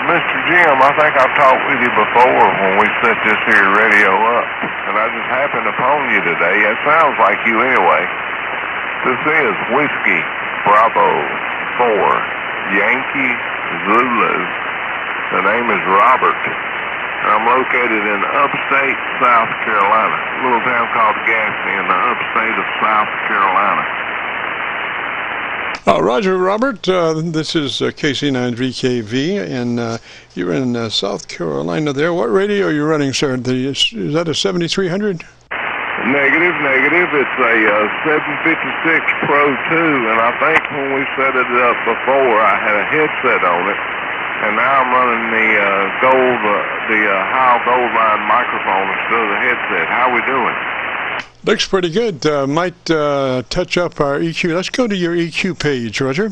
Mr. Jim, I think I've talked with you before when we set this here radio up, and I just happened upon you today. It sounds like you anyway. This is Whiskey Bravo 4 Yankee Zulu. The name is Robert, and I'm located in upstate South Carolina, a little town called Gaffney in the upstate of South Carolina. Roger, Robert. This is KC9VKV, and you're in South Carolina there. What radio are you running, sir? Is that a 7300? Negative. It's a 756 Pro 2, and I think when we set it up before, I had a headset on it, and now I'm running the Heil Gold Line microphone instead of the headset. How we doing? Looks pretty good. Might touch up our EQ. Let's go to your EQ page, Roger.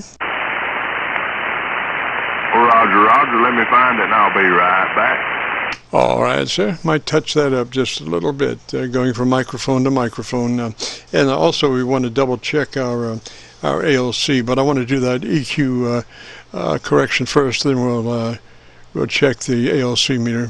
Roger. Let me find it, and I'll be right back. All right, sir. Might touch that up just a little bit, going from microphone to microphone. And also, we want to double check our ALC, but I want to do that EQ correction first. Then we'll check the ALC meter.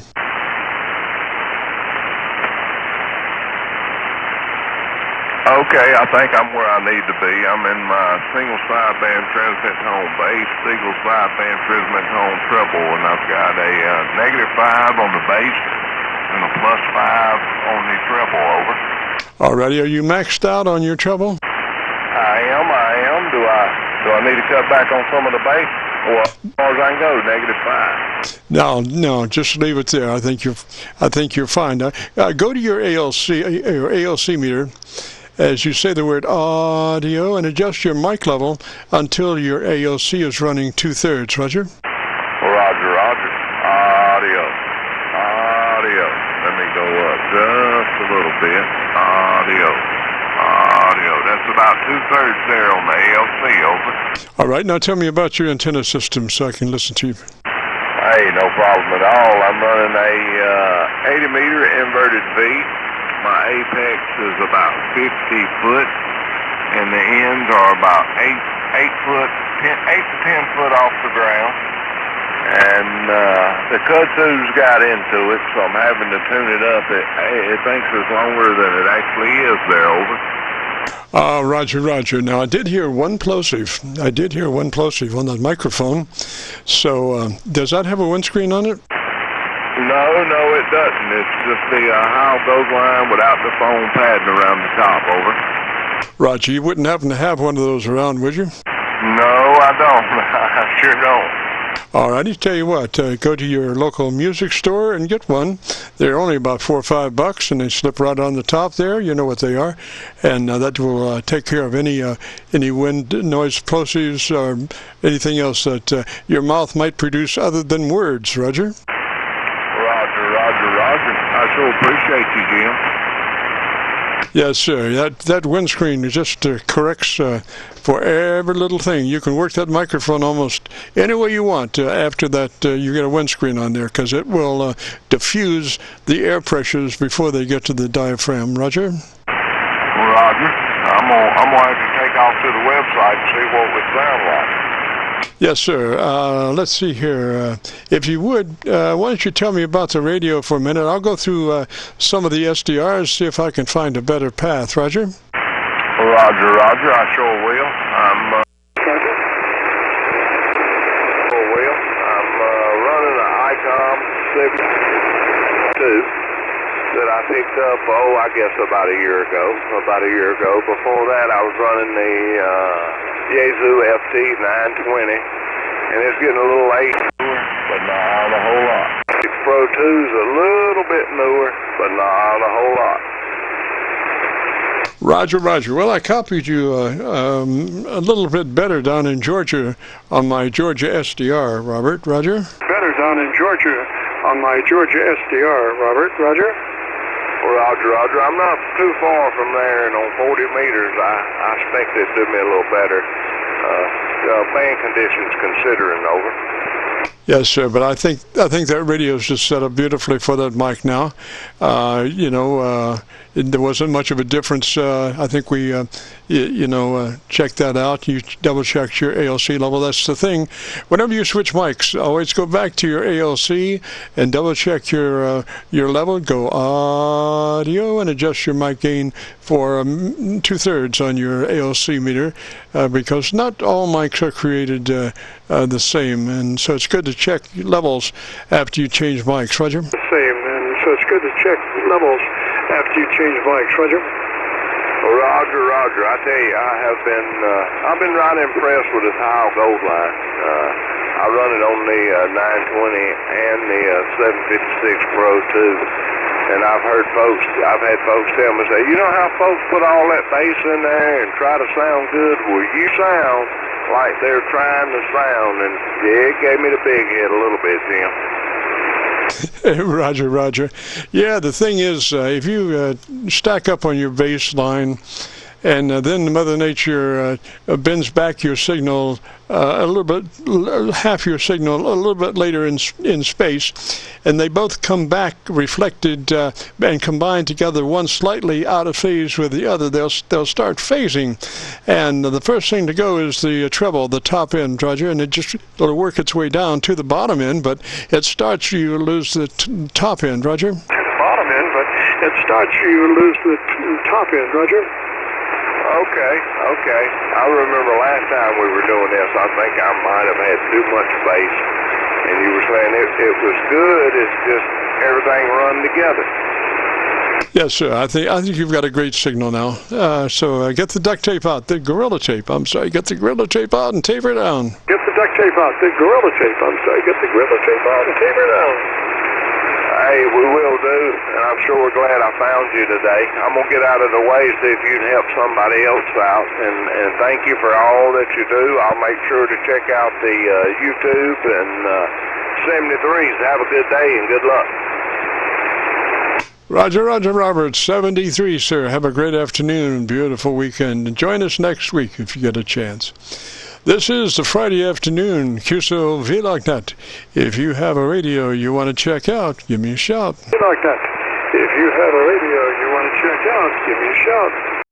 Okay, I think I'm where I need to be. I'm in my single sideband transmit tone bass, single sideband transmit tone treble, and I've got a -5 on the bass and a +5 on the treble, over. Alrighty, are you maxed out on your treble? I am. Do I need to cut back on some of the bass? Or as far as I can go, -5. No, just leave it there. I think you're fine. Go to your ALC meter as you say the word audio and adjust your mic level until your ALC is running 2/3. Roger. Roger. Audio. Let me go up just a little bit. Audio. That's about 2/3 there on the ALC, over. All right, now tell me about your antenna system so I can listen to you. Hey, no problem at all. I'm running a 80-meter inverted V. My apex is about 50 foot, and the ends are about 8 to 10 foot off the ground. And the kudzu's got into it, so I'm having to tune it up. It thinks it's longer than it actually is there, over. Roger. Now, I did hear one plosive on that microphone. So, does that have a windscreen on it? No, it doesn't. It's just the Heil Gold Line without the foam padding around the top, over. Roger, you wouldn't happen to have one of those around, would you? No, I don't. I sure don't. All righty, tell you what, go to your local music store and get one. They're only about $4 or $5, and they slip right on the top there. You know what they are, and that will take care of any wind noise plosives or anything else that your mouth might produce other than words. Roger. Roger. I sure appreciate you, Jim. Yes, sir. That windscreen just corrects for every little thing. You can work that microphone almost any way you want after that you get a windscreen on there, because it will diffuse the air pressures before they get to the diaphragm. Roger? Roger. I'm gonna have to take off to the website and see what it would sound like. Yes, sir. Let's see here. If you would, why don't you tell me about the radio for a minute? I'll go through some of the SDRs, see if I can find a better path. Roger? Roger. I sure will. I'm running an ICOM 72 that I picked up, I guess about a year ago. Before that, I was running the Yaesu FT 920, and it's getting a little late, but not a whole lot. The Pro 2's a little bit newer, but not a whole lot. Roger. Well, I copied you a little bit better down in Georgia on my Georgia SDR, Robert. Roger? Better down in Georgia on my Georgia SDR, Robert. Roger? Roger. I'm not too far from there, and on 40 meters, I expect it to do me a little better. Band conditions considering, over. Yes, sir. But I think that radio is just set up beautifully for that mic now. There wasn't much of a difference. I think we, checked that out. You double-checked your ALC level. That's the thing. Whenever you switch mics, always go back to your ALC and double-check your level. Go audio and adjust your mic gain for 2/3 on your ALC meter, because not all mics are created the same, and so it's good to check levels after you change mics. Roger? The same, and so it's good to check levels after you change mics. Roger? Well, Roger. I tell you, I've been right impressed with this Heil Gold line. I run it on the 920 and the 756 Pro too. And I've had folks tell me, say, you know how folks put all that bass in there and try to sound good? Well, you sound like they're trying to sound, and yeah, it gave me the big hit a little bit, Jim. Roger. Yeah, the thing is, if you stack up on your bass line, and then Mother Nature bends back your signal a little bit, half your signal a little bit later in space, and they both come back reflected and combined together, one slightly out of phase with the other, they'll start phasing. And the first thing to go is the treble, the top end, Roger, and it'll work its way down to the bottom end, but it starts you lose the top end, Roger. Bottom end, but it starts you lose the top end, Roger. Okay. I remember last time we were doing this, I think I might have had too much bass, and you were saying it was good, it's just everything run together. Yes, sir. I think you've got a great signal now. So get the duct tape out, the Gorilla Tape. I'm sorry, get the Gorilla Tape out and taper it down. Get the duct tape out, the Gorilla Tape. I'm sorry, get the Gorilla Tape out and taper it down. Hey, we will do, and I'm sure we're glad I found you today. I'm going to get out of the way, see if you can help somebody else out, and thank you for all that you do. I'll make sure to check out the YouTube and 73s. Have a good day and good luck. Roger, Robert, 73, sir. Have a great afternoon, beautiful weekend. And join us next week if you get a chance. This is the Friday afternoon Qso-Vlog. If you have a radio you want to check out, give me a shout. Like that. If you have a radio you want to check out, give me a shout.